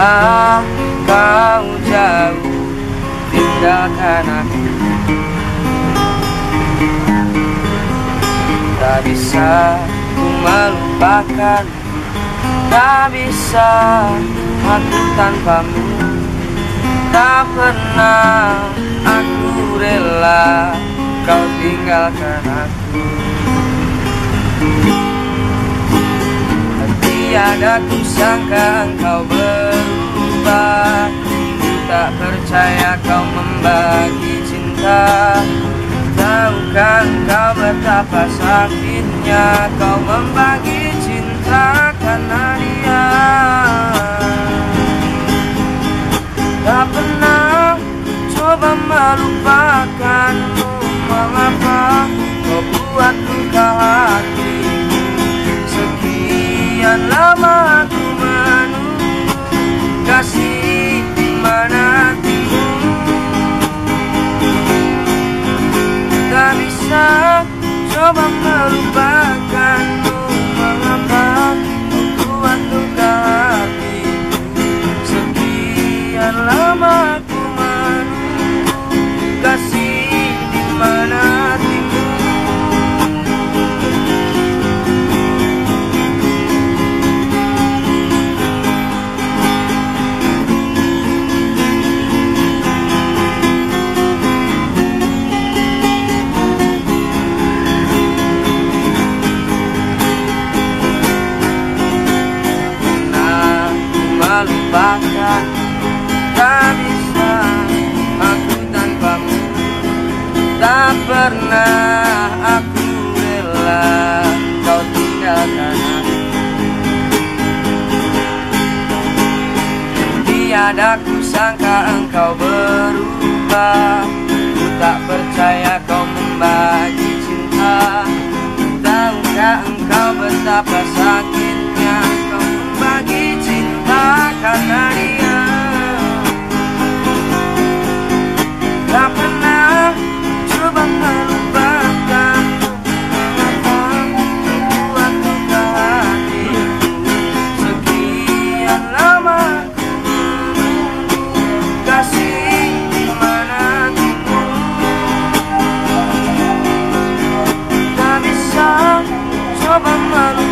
Telah kau jauh tinggalkan aku, tak bisa ku melupakan, tak bisa aku tanpamu. Tak pernah aku rela kau tinggalkan aku. Tiada ku sangka engkau berubah, tak percaya kau membagi cinta. Tahukah engkau betapa sakitnya kau membagi cinta karena dia. Tak pernah coba melupakanmu, mengapa kau buat luka hatiku. Sekian lama aku menunggu kasih di mana hatimu. Tak bisa coba melupakanmu, mengapa kau buat luka hatiku. Sekian lama aku menunggu kasih di mana hatimu. Melupakan, tak bisa aku tanpamu. Tak pernah aku rela kau tinggalkan aku. Tiada ku sangka engkau berubah, ku tak percaya kau membagi cinta. Tahukah engkau betapa sakitnya kau membagi cinta karena dia. Tak pernah coba melupakanmu, mengapa kau buat luka hatiku. Sekian lama ku menunggu kasih di mana hatimu. Tak bisa coba melupakanmu,